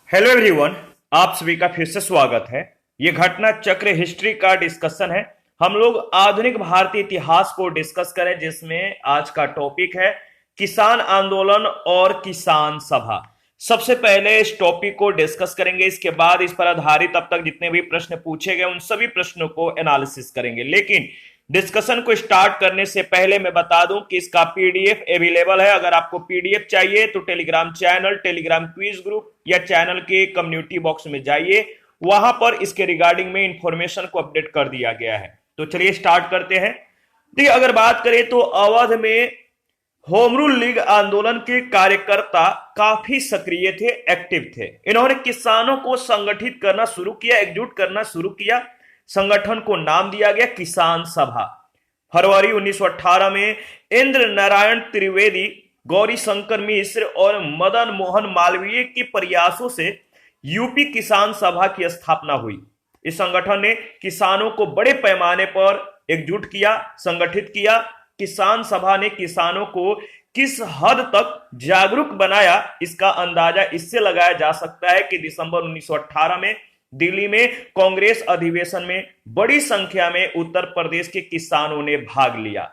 Hello everyone, आप सभी का फिर से स्वागत है। ये घटना चक्र हिस्ट्री का डिस्कशन है। हम लोग आधुनिक भारतीय इतिहास को डिस्कस करें, जिसमें आज का टॉपिक है किसान आंदोलन और किसान सभा। सबसे पहले इस टॉपिक को डिस्कस करेंगे, इसके बाद इस पर आधारित अब तक जितने भी प्रश्न पूछे गए उन सभी प्रश्नों को एनालिसिस करेंगे। लेकिन डिस्कशन को स्टार्ट करने से पहले मैं बता दूं कि इसका पीडीएफ अवेलेबल है। अगर आपको पीडीएफ चाहिए तो Telegram channel, Telegram quiz group या चैनल के कम्युनिटी बॉक्स में जाइए, वहां पर इसके रिगार्डिंग में इंफॉर्मेशन को अपडेट कर दिया गया है। तो चलिए स्टार्ट करते हैं। देखिए, अगर बात करें तो अवध में होम रूल लीग आंदोलन के कार्यकर्ता काफी सक्रिय थे, एक्टिव थे। इन्होंने किसानों को संगठित करना शुरू किया, एकजुट करना शुरू किया। संगठन को नाम दिया गया किसान सभा। फरवरी 1918 में इंद्र नारायण त्रिवेदी, गौरी शंकर मिश्र और मदन मोहन मालवीय के प्रयासों से यूपी किसान सभा की स्थापना हुई। इस संगठन ने किसानों को बड़े पैमाने पर एकजुट किया, संगठित किया। किसान सभा ने किसानों को किस हद तक जागरूक बनाया, इसका अंदाजा इससे लगाया जा सकता है कि दिसंबर 1918 में दिल्ली में कांग्रेस अधिवेशन में बड़ी संख्या में उत्तर प्रदेश के किसानों ने भाग लिया।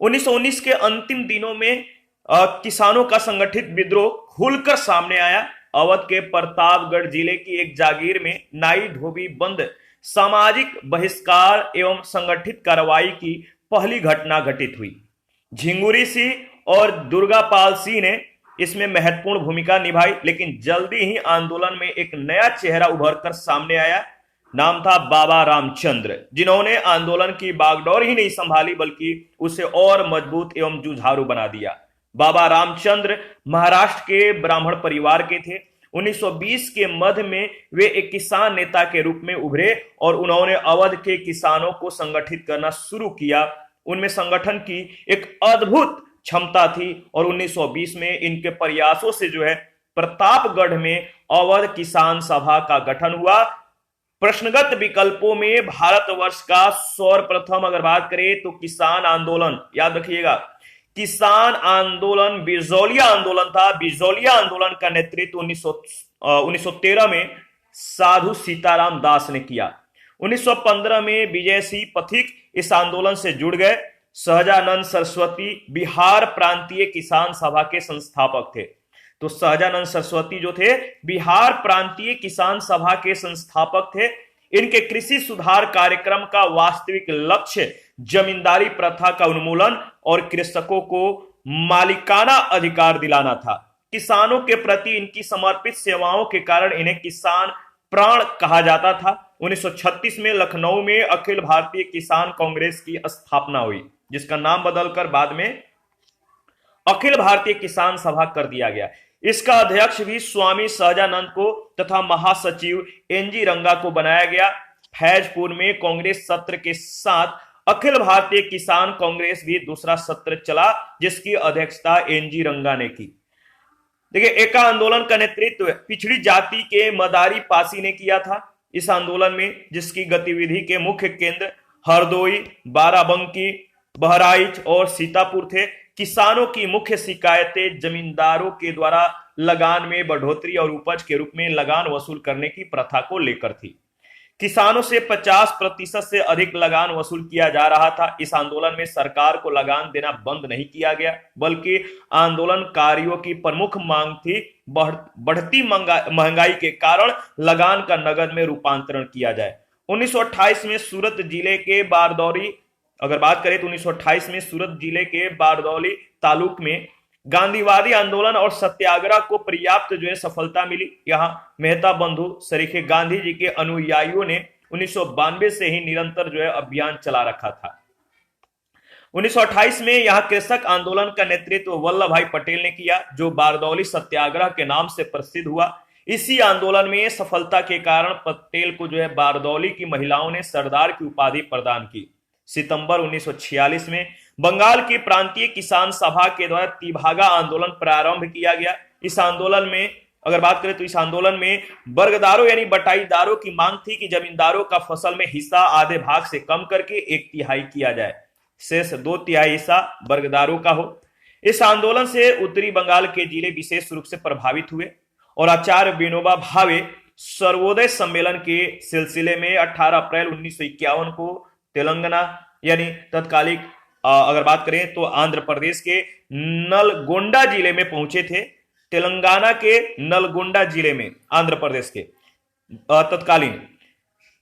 1919 के अंतिम दिनों में किसानों का संगठित विद्रोह खुलकर सामने आया। अवध के प्रतापगढ़ जिले की एक जागीर में नाई धोबी बंद सामाजिक बहिष्कार एवं संगठित कार्रवाई की पहली घटना घटित हुई। झिंगुरी सिंह और दुर्गापाल सिंह ने इसमें महत्वपूर्ण भूमिका निभाई, लेकिन जल्दी ही आंदोलन में एक नया चेहरा उभर कर सामने आया। नाम था बाबा रामचंद्र, जिन्होंने आंदोलन की बागडोर ही नहीं संभाली बल्कि उसे और मजबूत एवं जुझारू बना दिया। बाबा रामचंद्र महाराष्ट्र के ब्राह्मण परिवार के थे। 1920 के मध्य में वे एक किसान नेता के रूप में उभरे और उन्होंने अवध के किसानों को संगठित करना शुरू किया। उनमें संगठन की एक अद्भुत क्षमता थी और 1920 में इनके प्रयासों से प्रतापगढ़ में अवध किसान सभा का गठन हुआ। प्रश्नगत विकल्पों में भारतवर्ष का सर्वप्रथम अगर बात करें तो किसान आंदोलन, याद रखिएगा, किसान आंदोलन बिजौलिया आंदोलन था। बिजौलिया आंदोलन का नेतृत्व 1913 में साधु सीताराम दास ने किया। 1915 में विजय सिंह पथिक इस आंदोलन से जुड़ गए। सहजानंद सरस्वती बिहार प्रांतीय किसान सभा के संस्थापक थे। तो सहजानंद सरस्वती जो थे बिहार प्रांतीय किसान सभा के संस्थापक थे। इनके कृषि सुधार कार्यक्रम का वास्तविक लक्ष्य जमींदारी प्रथा का उन्मूलन और कृषकों को मालिकाना अधिकार दिलाना था। किसानों के प्रति इनकी समर्पित सेवाओं के कारण इन्हें किसान प्राण कहा जाता था। 1936 में लखनऊ में अखिल भारतीय किसान कांग्रेस की स्थापना हुई, जिसका नाम बदलकर बाद में अखिल भारतीय किसान सभा कर दिया गया। इसका अध्यक्ष भी स्वामी सहजानंद को तथा महासचिव एनजी रंगा को बनाया गया। फैजपुर में कांग्रेस सत्र के साथ अखिल भारतीय किसान कांग्रेस भी दूसरा सत्र चला, जिसकी अध्यक्षता एनजी रंगा ने की। देखिए, एका आंदोलन का नेतृत्व पिछड़ी जाति के मदारी पासी ने किया था। इस आंदोलन में, जिसकी गतिविधि के मुख्य केंद्र हरदोई, बाराबंकी, बहराइच और सीतापुर थे, किसानों की मुख्य शिकायतें जमींदारों के द्वारा लगान में बढ़ोतरी और उपज के रूप में लगान वसूल करने की प्रथा को लेकर थी। किसानों से 50% से अधिक लगान वसूल किया जा रहा था। इस आंदोलन में सरकार को लगान देना बंद नहीं किया गया, बल्कि आंदोलनकारियों की प्रमुख मांग थी बढ़ती महंगाई के कारण लगान का नगद में रूपांतरण किया जाए। 1928 में सूरत जिले के बारदौली, अगर बात करें तो 1928 में सूरत जिले के बारदौली तालुक में गांधीवादी आंदोलन और सत्याग्रह को पर्याप्त सफलता मिली। यहाँ मेहता बंधु सरीखे गांधी जी के अनुयायियों ने 1992 से ही निरंतर अभियान चला रखा था। 1928 में यहाँ कृषक आंदोलन का नेतृत्व वल्लभ भाई पटेल ने किया, जो बारदौली सत्याग्रह के नाम से प्रसिद्ध हुआ। इसी आंदोलन में सफलता के कारण पटेल को बारदौली की महिलाओं ने सरदार की उपाधि प्रदान की। सितंबर 1946 में बंगाल की प्रांतीय किसान सभा के द्वारा तिभागा आंदोलन प्रारंभ किया गया। इस आंदोलन में अगर बात करें तो इस आंदोलन में वर्गदारों यानी बटाईदारों की मांग थी कि जमींदारों का फसल में हिस्सा आधे भाग से कम करके 1/3 किया जाए, शेष 2/3 हिस्सा वर्गदारों का हो। इस आंदोलन से उत्तरी बंगाल के जिले विशेष रूप से प्रभावित हुए और आचार्य विनोबा भावे सर्वोदय सम्मेलन के सिलसिले में 18 अप्रैल 1951 को तेलंगाना यानी तत्कालिक अगर बात करें तो आंध्र प्रदेश के नलगोंडा जिले में पहुंचे थे। तेलंगाना के नलगोंडा जिले में आंध्र प्रदेश के तत्कालीन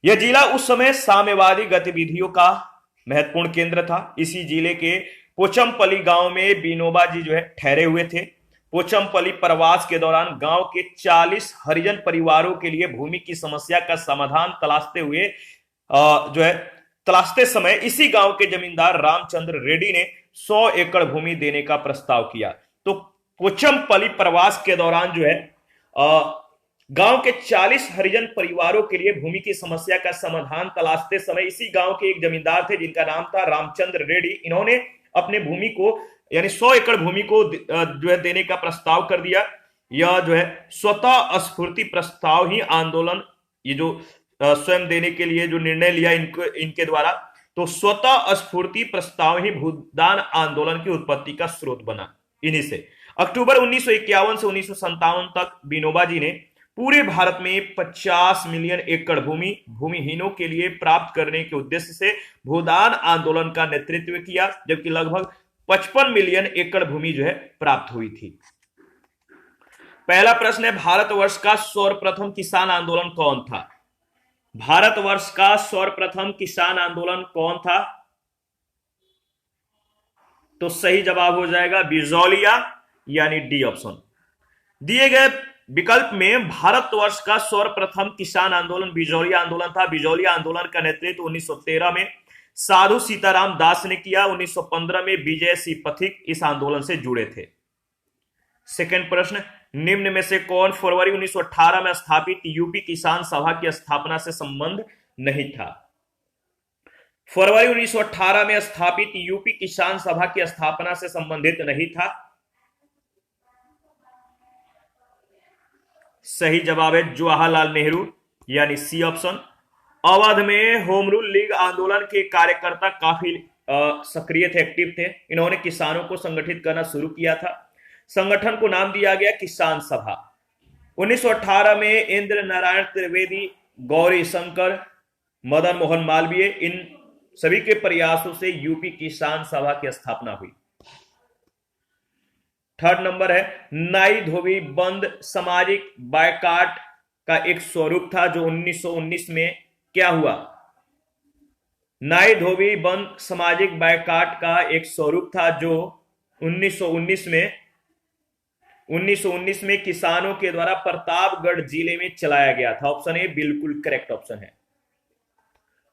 यह जिला उस समय साम्यवादी गतिविधियों का महत्वपूर्ण केंद्र था। इसी जिले के पोचमपल्ली गांव में विनोबा जी जो है ठहरे हुए थे। पोचमपल्ली प्रवास के दौरान गांव के 40 हरिजन परिवारों के लिए भूमि की समस्या का समाधान तलाशते समय इसी गांव के जमींदार रामचंद्र रेड्डी ने 100 एकड़ भूमि देने का प्रस्ताव किया। तो पोचमपल्ली प्रवास के दौरान जो है गांव के 40 हरिजन परिवारों के लिए भूमि की समस्या का समाधान तलाशते समय इसी गांव के एक जमींदार थे जिनका नाम था रामचंद्र रेड्डी। इन्होंने अपने भूमि को यानी 100 एकड़ भूमि को जो है देने का प्रस्ताव कर दिया। यह जो है स्वतः स्फूर्ति प्रस्ताव ही आंदोलन, ये जो स्वयं देने के लिए जो निर्णय लिया इनके द्वारा, तो स्वतः स्फूर्ति प्रस्ताव ही भूदान आंदोलन की उत्पत्ति का स्रोत बना। इन्हीं से अक्टूबर 1951 से 1957 तक विनोबा जी ने पूरे भारत में 50 मिलियन एकड़ भूमि भूमिहीनों के लिए प्राप्त करने के उद्देश्य से भूदान आंदोलन का नेतृत्व किया, जबकि लगभग 55 मिलियन एकड़ भूमि जो है प्राप्त हुई थी। पहला प्रश्न है, भारतवर्ष का सर्वप्रथम किसान आंदोलन कौन था? भारतवर्ष का सर्वप्रथम किसान आंदोलन कौन था? तो सही जवाब हो जाएगा बिजौलिया यानी डी ऑप्शन। दिए गए विकल्प में भारतवर्ष का सर्वप्रथम किसान आंदोलन बिजौलिया आंदोलन था। बिजौलिया आंदोलन का नेतृत्व 1913 में साधु सीताराम दास ने किया। 1915 में विजय सिंह पथिक इस आंदोलन से जुड़े थे। सेकंड प्रश्न, निम्न में से कौन फरवरी 1918 में स्थापित यूपी किसान सभा की स्थापना से संबंध नहीं था? फरवरी 1918 में स्थापित यूपी किसान सभा की स्थापना से संबंधित नहीं था। सही जवाब है जवाहरलाल नेहरू यानी सी ऑप्शन। अवध में होम रूल लीग आंदोलन के कार्यकर्ता काफी सक्रिय थे, एक्टिव थे। इन्होंने किसानों को संगठित करना शुरू किया था। संगठन को नाम दिया गया किसान सभा। 1918 में इंद्र नारायण त्रिवेदी, गौरी शंकर, मदन मोहन मालवीय, इन सभी के प्रयासों से यूपी किसान सभा की स्थापना हुई। थर्ड नंबर है, नाई धोबी बंद सामाजिक बायकाट का एक स्वरूप था जो 1919 में क्या हुआ? नाई धोबी बंद सामाजिक बायकाट का एक स्वरूप था जो 1919 में किसानों के द्वारा प्रतापगढ़ जिले में चलाया गया था। ऑप्शन ए बिल्कुल करेक्ट ऑप्शन है।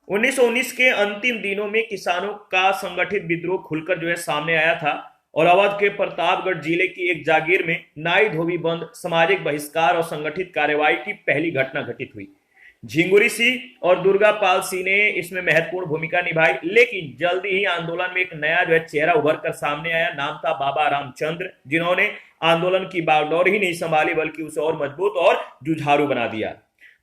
1919 के अंतिम दिनों में किसानों का संगठित विद्रोह खुलकर जो है सामने आया था और अवध के प्रतापगढ़ जिले की एक जागीर में नाई धोबी बंद, सामाजिक बहिष्कार और संगठित कार्यवाही की पहली घटना घटित हुई। झिंगुरी सिंह और दुर्गा पाल सिंह ने इसमें महत्वपूर्ण भूमिका निभाई, लेकिन जल्दी ही आंदोलन में एक नया जो है चेहरा उभर कर सामने आया। नाम था बाबा रामचंद्र, जिन्होंने आंदोलन की बागडोर ही नहीं संभाली बल्कि उसे और मजबूत और जुझारू बना दिया।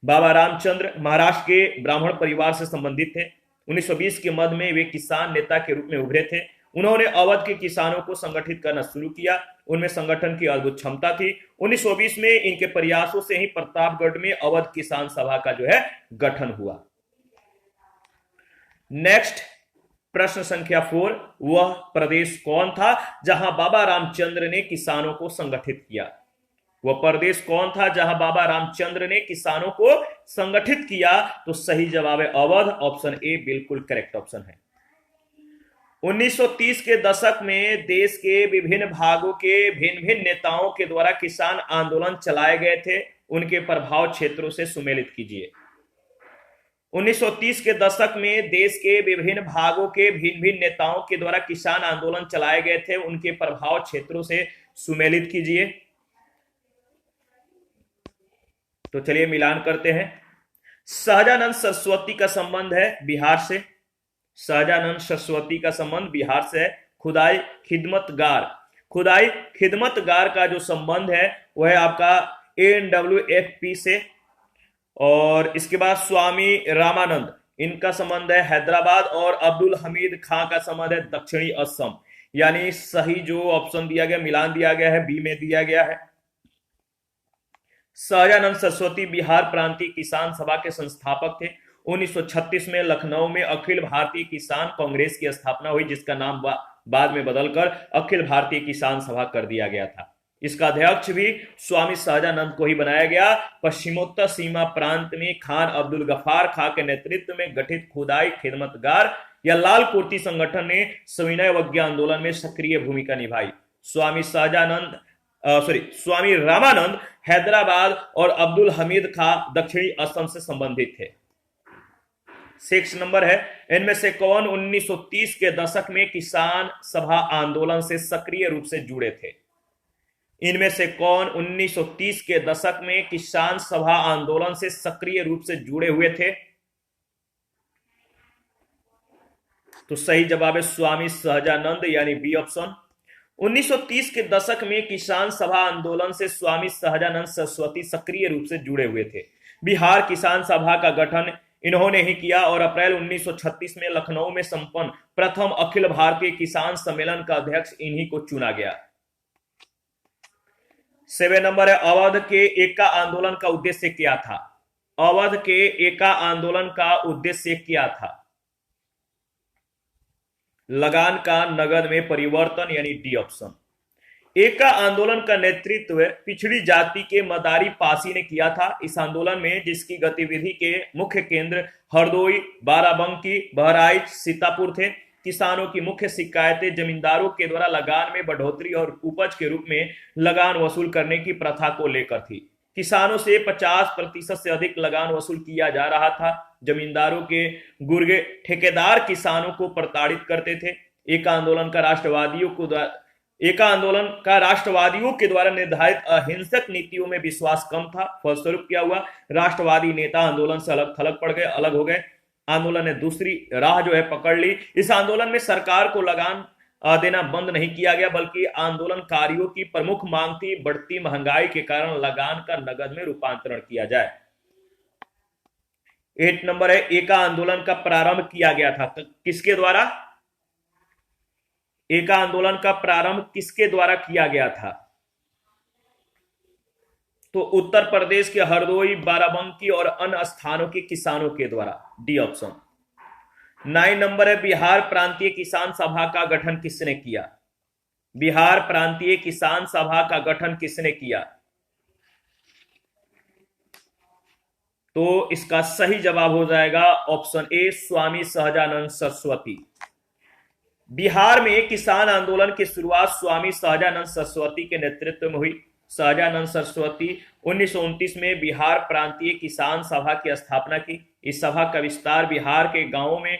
बाबा रामचंद्र महाराष्ट्र के ब्राह्मण परिवार से संबंधित थे। 1920 के मध्य में वे किसान नेता के रूप में उभरे थे। उन्होंने अवध के किसानों को संगठित करना शुरू किया। उनमें संगठन की अद्भुत क्षमता थी। 1920 में इनके प्रयासों से ही प्रतापगढ़ में अवध किसान सभा का जो है गठन हुआ। नेक्स्ट प्रश्न संख्या 4, वह प्रदेश कौन था जहां बाबा रामचंद्र ने किसानों को संगठित किया? वह प्रदेश कौन था जहां बाबा रामचंद्र ने किसानों को संगठित किया? तो सही जवाब है अवध। ऑप्शन ए बिल्कुल करेक्ट ऑप्शन है। 1930 के दशक में देश के विभिन्न भागों के भिन्न भिन्न नेताओं के द्वारा किसान आंदोलन चलाए गए थे। उनके प्रभाव क्षेत्रों से सुमेलित कीजिए। 1930 के दशक में देश के विभिन्न भागों के भिन्न भिन्न नेताओं के द्वारा किसान आंदोलन चलाए गए थे। उनके प्रभाव क्षेत्रों से सुमेलित कीजिए। तो चलिए मिलान करते हैं। सहजानंद सरस्वती का संबंध है बिहार से। सहजानंद सरस्वती का संबंध बिहार से है। खुदाई खिदमतगार का जो संबंध है वह है आपका ANWFP से। और इसके बाद स्वामी रामानंद, इनका संबंध है हैदराबाद। और अब्दुल हमीद खां का संबंध है दक्षिणी असम। यानी सही जो ऑप्शन दिया गया, मिलान दिया गया है, बी में दिया गया है। सहजानंद सरस्वती बिहार प्रांतीय किसान सभा के संस्थापक थे। 1936 में लखनऊ में अखिल भारतीय किसान कांग्रेस की स्थापना हुई, जिसका नाम बाद में बदलकर अखिल भारतीय किसान सभा कर दिया गया था। इसका अध्यक्ष भी स्वामी सहजानंद को ही बनाया गया। पश्चिमोत्तर सीमा प्रांत में खान अब्दुल गफार खां के नेतृत्व में गठित खुदाई खिदमतगार या लाल कुर्ती संगठन ने सविनय अवज्ञा आंदोलन में सक्रिय भूमिका निभाई। स्वामी रामानंद हैदराबाद और अब्दुल हमीद खां दक्षिणी असम से संबंधित थे। 6 नंबर है, इनमें से कौन 1930 के दशक में किसान सभा आंदोलन से सक्रिय रूप से जुड़े थे? इनमें से कौन 1930 के दशक में किसान सभा आंदोलन से सक्रिय रूप से जुड़े हुए थे? तो सही जवाब है स्वामी सहजानंद, यानी बी ऑप्शन। 1930 के दशक में किसान सभा आंदोलन से स्वामी सहजानंद सरस्वती सक्रिय रूप से जुड़े हुए थे। बिहार किसान सभा का गठन इन्होंने ही किया और अप्रैल 1936 में लखनऊ में संपन्न प्रथम अखिल भारतीय किसान सम्मेलन का अध्यक्ष इन्हीं को चुना गया। 7 नंबर है, अवध के एका आंदोलन का उद्देश्य क्या था? अवध के एका आंदोलन का उद्देश्य क्या था? लगान का नगद में परिवर्तन, यानी डी ऑप्शन। एका आंदोलन का नेतृत्व पिछड़ी जाति के मदारी पासी ने किया था। इस आंदोलन में, जिसकी गतिविधि के मुख्य केंद्र हरदोई, बाराबंकी, बहराइच, सीतापुर थे, किसानों की मुख्य शिकायतें जमींदारों के द्वारा लगान में बढ़ोतरी और उपज के रूप में लगान वसूल करने की प्रथा को लेकर थी। किसानों से 50% से अधिक लगान वसूल किया जा रहा था। जमींदारों के गुर्गे ठेकेदार किसानों को प्रताड़ित करते थे। एका आंदोलन का राष्ट्रवादियों के द्वारा निर्धारित अहिंसक नीतियों में विश्वास कम था। फलस्वरूप क्या हुआ? राष्ट्रवादी नेता आंदोलन से अलग थलग पड़ गए, अलग हो गए। आंदोलन ने दूसरी राह जो है पकड़ ली। इस आंदोलन में सरकार को लगान देना बंद नहीं किया गया, बल्कि आंदोलनकारियों की प्रमुख मांग थी बढ़ती महंगाई के कारण लगान का नगद में रूपांतरण किया जाए। 8 नंबर है, एका आंदोलन का प्रारंभ किया गया था किसके द्वारा? एका आंदोलन का प्रारंभ किसके द्वारा किया गया था? तो उत्तर प्रदेश के हरदोई, बाराबंकी और अन्य स्थानों के किसानों के द्वारा, डी ऑप्शन। 9 नंबर है, बिहार प्रांतीय किसान सभा का गठन किसने किया? बिहार प्रांतीय किसान सभा का गठन किसने किया? तो इसका सही जवाब हो जाएगा ऑप्शन ए, स्वामी सहजानंद सरस्वती। बिहार में किसान आंदोलन की शुरुआत स्वामी सहजानंद सरस्वती के नेतृत्व में हुई। सहजानंद सरस्वती 1929 में बिहार प्रांतीय किसान सभा की स्थापना की। इस सभा का विस्तार बिहार के गांवों में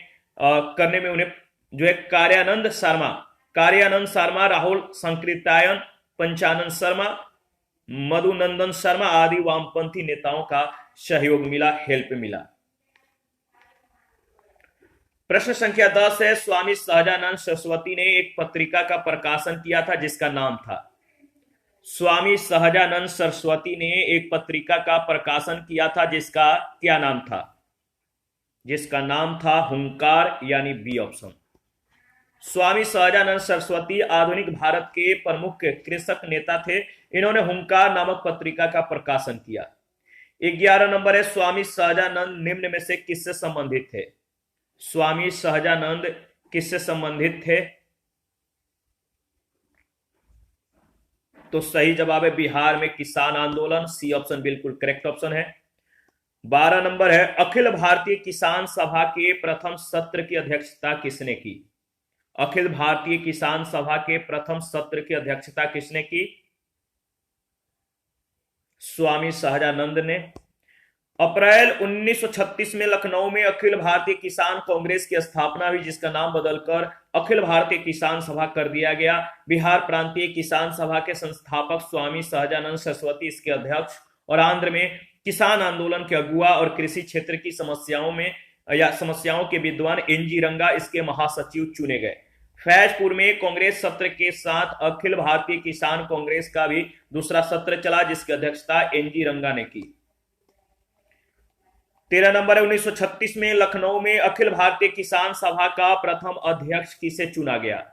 करने में उन्हें जो है कार्यानंद शर्मा, राहुल संकृत्यायन, पंचानंद शर्मा, मधुनंदन शर्मा आदि वामपंथी नेताओं का सहयोग मिला, हेल्प मिला। प्रश्न संख्या 10 है, स्वामी सहजानंद सरस्वती ने एक पत्रिका का प्रकाशन किया था जिसका नाम था। स्वामी सहजानंद सरस्वती ने एक पत्रिका का प्रकाशन किया था जिसका क्या नाम था? जिसका नाम था हुंकार, यानी बी ऑप्शन। स्वामी सहजानंद सरस्वती आधुनिक भारत के प्रमुख कृषक नेता थे। इन्होंने हुंकार नामक पत्रिका का प्रकाशन किया। 11 नंबर है, स्वामी सहजानंद निम्न में से किससे संबंधित थे? स्वामी सहजानंद किससे संबंधित थे? तो सही जवाब है बिहार में किसान आंदोलन, सी ऑप्शन बिल्कुल करेक्ट ऑप्शन है। 12 नंबर है, अखिल भारतीय किसान सभा के प्रथम सत्र की अध्यक्षता किसने की? अखिल भारतीय किसान सभा के प्रथम सत्र की अध्यक्षता किसने की? स्वामी सहजानंद ने। अप्रैल 1936 में लखनऊ में अखिल भारतीय किसान कांग्रेस की स्थापना हुई, जिसका नाम बदलकर अखिल भारतीय किसान सभा कर दिया गया। बिहार प्रांतीय किसान सभा के संस्थापक स्वामी सहजानंद सरस्वती इसके अध्यक्ष और आंध्र में किसान आंदोलन के अगुआ और कृषि क्षेत्र की समस्याओं के विद्वान एनजी रंगा इसके महासचिव चुने गए। फैजपुर में कांग्रेस सत्र के साथ अखिल भारतीय किसान कांग्रेस का भी दूसरा सत्र चला, जिसकी अध्यक्षता एनजी रंगा ने की। 13 नंबर है, 1936 में लखनऊ में अखिल भारतीय किसान सभा का प्रथम अध्यक्ष किसे चुना गया?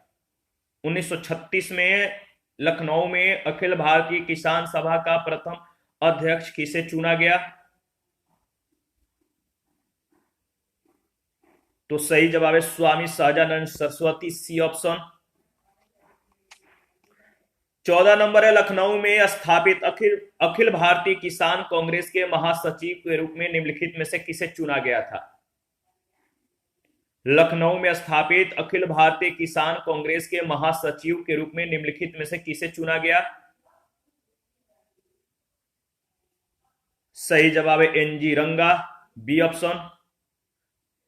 1936 में लखनऊ में अखिल भारतीय किसान सभा का प्रथम अध्यक्ष किसे चुना गया? तो सही जवाब है Swami Sahajanand Saraswati, C option. 14 number है, लखनऊ में स्थापित अखिल अखिल भारतीय किसान कांग्रेस के महासचिव के रूप में निम्नलिखित में से किसे चुना गया था? लखनऊ में स्थापित अखिल भारतीय किसान कांग्रेस के महासचिव के रूप में निम्नलिखित में से किसे चुना गया? सही जवाब है एनजी रंगा, बी ऑप्शन।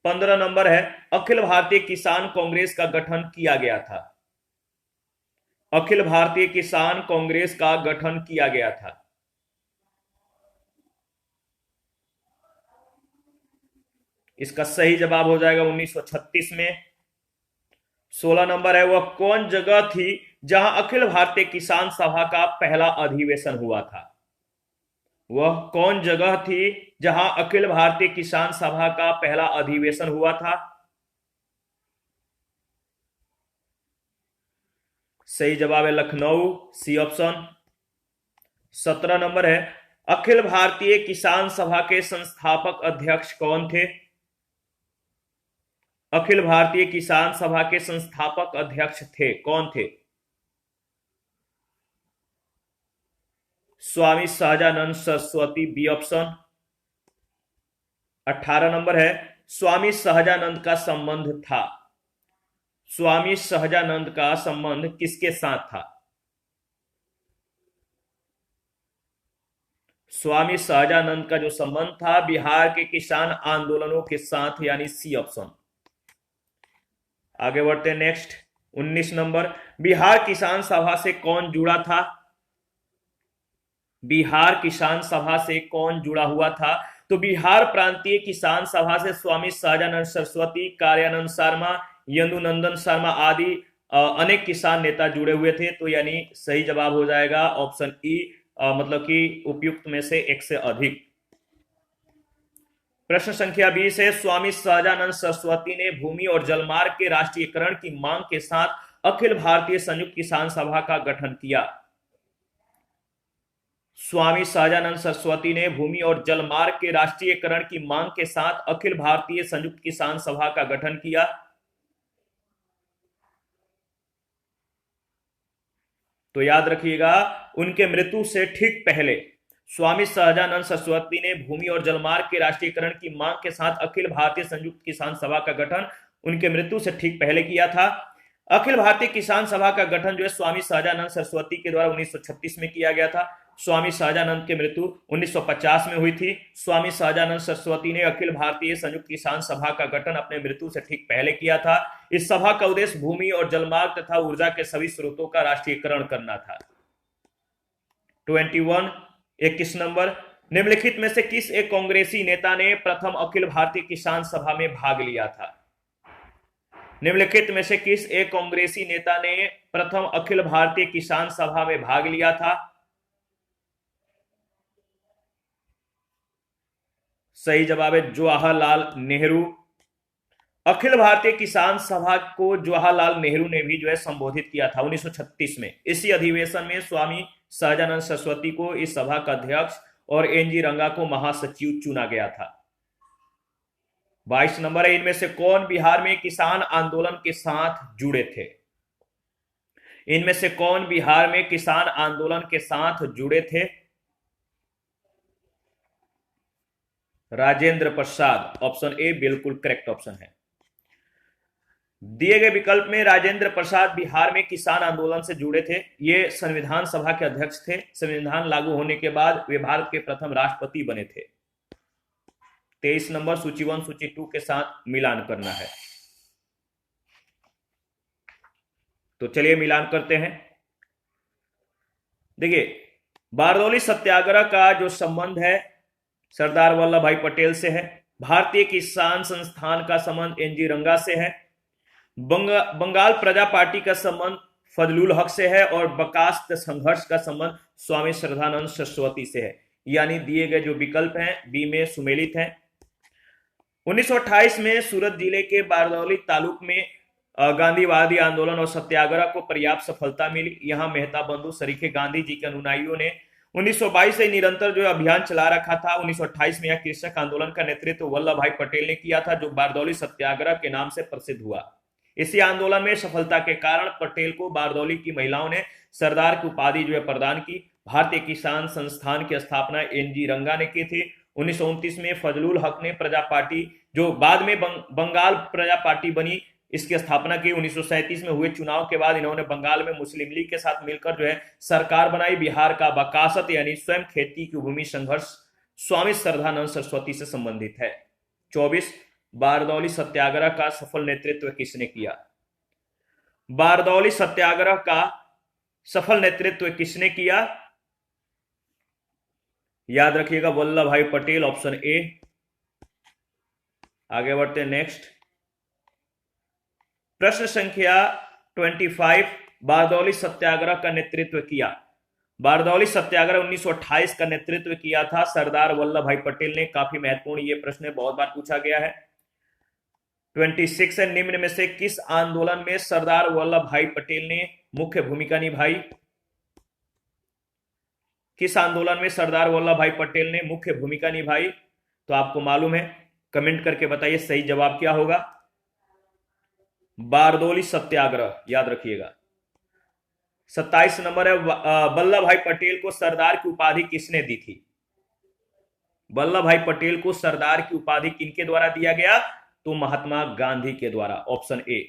15 नंबर है, अखिल भारतीय किसान कांग्रेस का गठन किया गया था। अखिल भारतीय किसान कांग्रेस का गठन किया गया था। इसका सही जवाब हो जाएगा 1936 में। 16 नंबर है, वह कौन जगह थी जहां अखिल भारतीय किसान सभा का पहला अधिवेशन हुआ था? वह कौन जगह थी जहां अखिल भारतीय किसान सभा का पहला अधिवेशन हुआ था? सही जवाब है लखनऊ, सी ऑप्शन। 17 नंबर है, अखिल भारतीय किसान सभा के संस्थापक अध्यक्ष कौन थे? अखिल भारतीय किसान सभा के संस्थापक अध्यक्ष थे, कौन थे? Swami Sahajanand Saraswati, B option. 18 number है, स्वामी सहजानंद का संबंध था। स्वामी सहजानंद का संबंध किसके साथ था? स्वामी सहजानंद का जो संबंध था बिहार के किसान आंदोलनों के साथ, यानी सी ऑप्शन। आगे बढ़ते हैं नेक्स्ट। 19 नंबर, बिहार किसान सभा से कौन जुड़ा था? बिहार किसान सभा से कौन जुड़ा हुआ था? तो बिहार प्रांतीय किसान सभा से स्वामी सहजानंद सरस्वती, कार्यानंद शर्मा, यदुनंदन शर्मा आदि अनेक किसान नेता जुड़े हुए थे। तो यानी सही जवाब हो जाएगा ऑप्शन ई, मतलब कि उपयुक्त में से एक से अधिक। प्रश्न संख्या 20 है, स्वामी सहजानंद सरस्वती ने भूमि और जलमार्ग के राष्ट्रीयकरण की मांग के साथ अखिल भारतीय संयुक्त किसान सभा का गठन किया। स्वामी सहजानंद सरस्वती ने भूमि और जलमार्ग के राष्ट्रीयकरण की मांग के साथ अखिल भारतीय संयुक्त किसान सभा का गठन किया। तो याद रखिएगा, उनके मृत्यु से ठीक पहले स्वामी सहजानंद सरस्वती ने भूमि और जलमार्ग के राष्ट्रीयकरण की मांग के साथ अखिल भारतीय संयुक्त किसान सभा का गठन उनके मृत्यु से ठीक पहले किया था। अखिल भारतीय किसान सभा का गठन जो है स्वामी सहजानंद सरस्वती के द्वारा 1936 में किया गया था। स्वामी सहजानंद की मृत्यु 1950 में हुई थी। स्वामी सहजानंद सरस्वती ने अखिल भारतीय संयुक्त किसान सभा का गठन अपने मृत्यु से ठीक पहले किया था। इस सभा का उद्देश्य भूमि और जलमार्ग तथा ऊर्जा के सभी स्रोतों का राष्ट्रीयकरण करना था। 21 नंबर, निम्नलिखित में से किस एक कांग्रेसी नेता ने प्रथम अखिल भारतीय किसान सभा में भाग लिया था? निम्नलिखित में से किस एक कांग्रेसी नेता ने प्रथम अखिल भारतीय किसान सभा में भाग लिया था? सही जवाब है जवाहरलाल नेहरू। अखिल भारतीय किसान सभा को जवाहरलाल नेहरू ने भी जो है संबोधित किया था 1936 में। इसी अधिवेशन में स्वामी सहजानंद सरस्वती को इस सभा का अध्यक्ष और एनजी रंगा को महासचिव चुना गया था। 22 नंबर है, इनमें से कौन बिहार में किसान आंदोलन के साथ जुड़े थे? इनमें से कौन बिहार में किसान आंदोलन के साथ जुड़े थे? राजेंद्र प्रसाद, ऑप्शन ए बिल्कुल करेक्ट ऑप्शन है। दिए गए विकल्प में राजेंद्र प्रसाद बिहार में किसान आंदोलन से जुड़े थे। ये संविधान सभा के अध्यक्ष थे। संविधान लागू होने के बाद वे भारत के प्रथम राष्ट्रपति बने थे। 23 नंबर, सूची 1 सूची 2 के साथ मिलान करना है। तो चलिए मिलान करते हैं। देखिए, बारदौली सत्याग्रह का जो संबंध है सरदार वल्लभ भाई पटेल से है। भारतीय किसान संस्थान का संबंध एनजी रंगा से है। बंगाल प्रजा पार्टी का संबंध फजलुल हक से है और बर्खास्त संघर्ष का संबंध स्वामी श्रद्धानंद सरस्वती से है। यानी दिए गए जो विकल्प हैं बी में सुमेलित हैं। 1928 में सूरत जिले के बारदौली तालुक में गांधीवादी आंदोलन और सत्याग्रह को पर्याप्त सफलता मिली। यहां मेहता बंधु सरीखे गांधी जी के अनुयायियों ने 1922 से निरंतर जो अभियान चला रखा था। 1928 में यह कृषक आंदोलन का नेतृत्व वल्लभ भाई पटेल ने किया था, जो बारदौली सत्याग्रह के नाम से प्रसिद्ध हुआ। इसी आंदोलन में सफलता के कारण पटेल को बारदौली की महिलाओं ने सरदार की उपाधि जो है प्रदान की। भारतीय किसान संस्थान की स्थापना एनजी रंगा ने की थी। 1929 में फजलुल हक ने प्रजा पार्टी, जो बाद में बंगाल प्रजा पार्टी बनी, इसकी स्थापना की। 1937 में हुए चुनाव के बाद इन्होंने बंगाल में मुस्लिम लीग के साथ मिलकर जो है सरकार बनाई। बिहार का बकासत यानी स्वयं खेती की भूमि संघर्ष स्वामी श्रद्धानंद सरस्वती से संबंधित है। 24 बारदौली सत्याग्रह का सफल नेतृत्व किसने किया? बारदौली सत्याग्रह का सफल नेतृत्व किसने किया? याद रखिएगा वल्लभ भाई पटेल, ऑप्शन ए। आगे बढ़ते हैं नेक्स्ट प्रश्न संख्या 25। बारदौली सत्याग्रह का नेतृत्व किया। बारदौली सत्याग्रह 1928 का नेतृत्व किया था सरदार वल्लभ भाई पटेल ने। काफी महत्वपूर्ण ये प्रश्न बहुत बार पूछा गया है। 26 है, निम्न में से किस आंदोलन में सरदार वल्लभ भाई पटेल ने मुख्य भूमिका निभाई? किस आंदोलन में सरदार वल्लभ भाई पटेल ने मुख्य भूमिका निभाई? तो आपको मालूम है, कमेंट करके बताइए सही जवाब क्या होगा। बारदौली सत्याग्रह, याद रखिएगा। 27 नंबर है, वल्लभ भाई पटेल को सरदार की उपाधि किसने दी थी? वल्लभ भाई पटेल को सरदार की उपाधि किनके द्वारा दिया गया? तो महात्मा गांधी के द्वारा, ऑप्शन ए।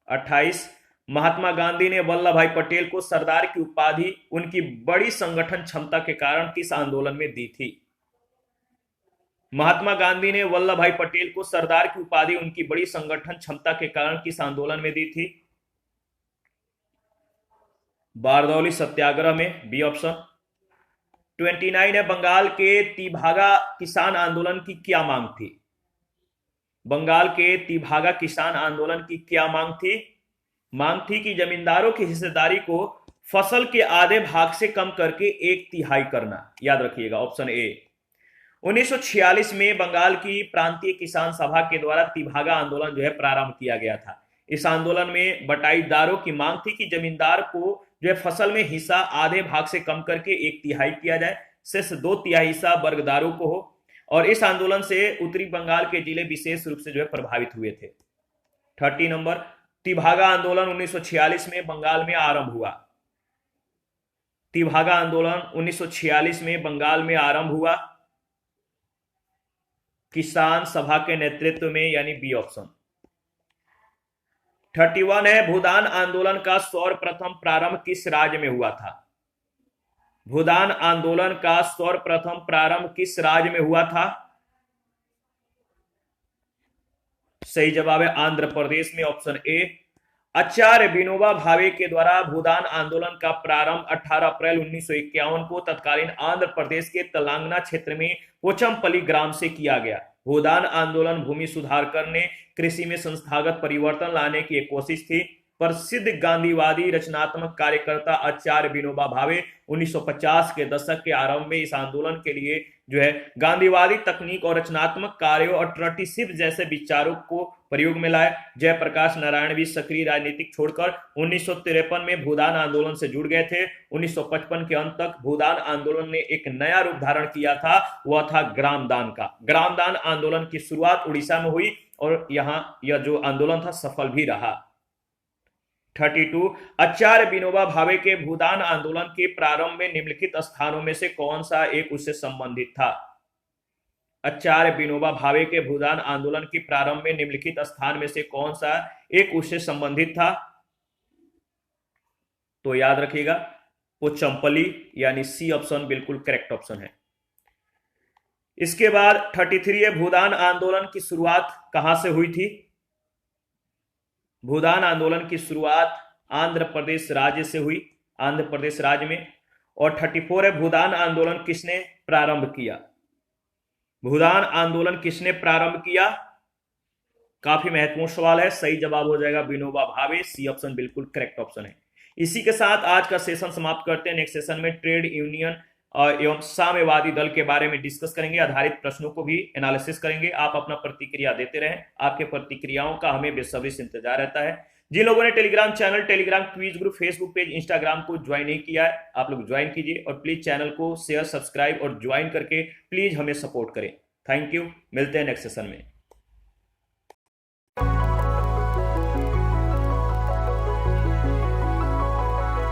28 महात्मा गांधी ने वल्लभ भाई पटेल को सरदार की उपाधि उनकी बड़ी संगठन क्षमता के कारण किस आंदोलन में दी थी? महात्मा गांधी ने वल्लभ भाई पटेल को सरदार की उपाधि उनकी बड़ी संगठन क्षमता के कारण किस आंदोलन में दी थी? बारदौली सत्याग्रह में, बी ऑप्शन। 29 है, बंगाल के तिभागा किसान आंदोलन की क्या मांग थी? बंगाल के तिभागा किसान आंदोलन की क्या मांग थी? मांग थी कि जमींदारों की हिस्सेदारी को फसल के आधे भाग से कम करके 1/3 करना। याद रखिएगा, ऑप्शन ए। 1946 में बंगाल की प्रांतीय किसान सभा के द्वारा तिभागा आंदोलन जो है प्रारंभ किया गया था। इस आंदोलन में बटाईदारों की मांग थी कि जमींदार को जो है फसल में हिस्सा आधे भाग से कम करके 1/3 किया जाए, शेष 2/3 हिस्सा वर्गदारों को हो। और इस आंदोलन से उत्तरी बंगाल के जिले विशेष रूप से जो है प्रभावित हुए थे। 30 नंबर, तिभागा आंदोलन 1946 में बंगाल में आरंभ हुआ। तिभागा आंदोलन 1946 में बंगाल में आरंभ हुआ किसान सभा के नेतृत्व में, यानी बी ऑप्शन। 31 है, भूदान आंदोलन का सर्वप्रथम प्रारंभ किस राज्य में हुआ था? भूदान आंदोलन का सर्वप्रथम प्रारंभ किस राज्य में हुआ था? सही जवाब है आंध्र प्रदेश में, ऑप्शन ए। आचार्य विनोबा भावे के द्वारा भूदान आंदोलन का प्रारंभ 18 अप्रैल 1951 को तत्कालीन आंध्र प्रदेश के तेलंगाना क्षेत्र में पोचमपल्ली ग्राम से किया गया। भूदान आंदोलन भूमि सुधार करने, कृषि में संस्थागत परिवर्तन लाने की एक कोशिश थी। प्रसिद्ध गांधीवादी रचनात्मक कार्यकर्ता आचार्य विनोबा भावे 1950 के दशक के आरंभ में इस आंदोलन के लिए जो है गांधीवादी तकनीक और रचनात्मक कार्यों और ट्रटिसिप जैसे विचारों को प्रयोग में लाए। जयप्रकाश नारायण भी सक्रिय राजनीतिक छोड़कर 1953 में भूदान आंदोलन से जुड़ गए थे। 1955 के अंत तक भूदान आंदोलन ने एक नया रूप धारण किया था, वह था ग्रामदान का। ग्रामदान आंदोलन की शुरुआत उड़ीसा में हुई और यहां यह जो आंदोलन था सफल भी रहा। 32 आचार्य विनोबा भावे के भूदान आंदोलन के प्रारंभ में निम्नलिखित स्थानों में से कौन सा एक उससे संबंधित था? आचार्य विनोबा भावे के भूदान आंदोलन के प्रारंभ में निम्नलिखित स्थान में से कौन सा एक उससे संबंधित था? तो याद रखिएगा पोचमपल्ली, यानी सी ऑप्शन बिल्कुल करेक्ट ऑप्शन है। इसके बाद 33 है, भूदान आंदोलन की शुरुआत कहां से हुई थी? भूदान आंदोलन की शुरुआत आंध्र प्रदेश राज्य से हुई, आंध्र प्रदेश राज्य में। और 34 है, भूदान आंदोलन किसने प्रारंभ किया? भूदान आंदोलन किसने प्रारंभ किया? काफी महत्वपूर्ण सवाल है, सही जवाब हो जाएगा विनोबा भावे, सी ऑप्शन बिल्कुल करेक्ट ऑप्शन है। इसी के साथ आज का सेशन समाप्त करते हैं। नेक्स्ट सेशन में ट्रेड यूनियन एवं साम्यवादी दल के बारे में डिस्कस करेंगे, आधारित प्रश्नों को भी एनालिसिस करेंगे। आप अपना प्रतिक्रिया देते रहें, आपके प्रतिक्रियाओं का हमें बेसब्री से इंतजार रहता है। जिन लोगों ने Telegram channel, Telegram quiz group, Facebook page, Instagram को ज्वाइन नहीं किया है, आप लोग ज्वाइन कीजिए और प्लीज चैनल को शेयर, सब्सक्राइब और ज्वाइन करके प्लीज हमें सपोर्ट करें। थैंक यू, मिलते हैं नेक्स्ट सेशन में।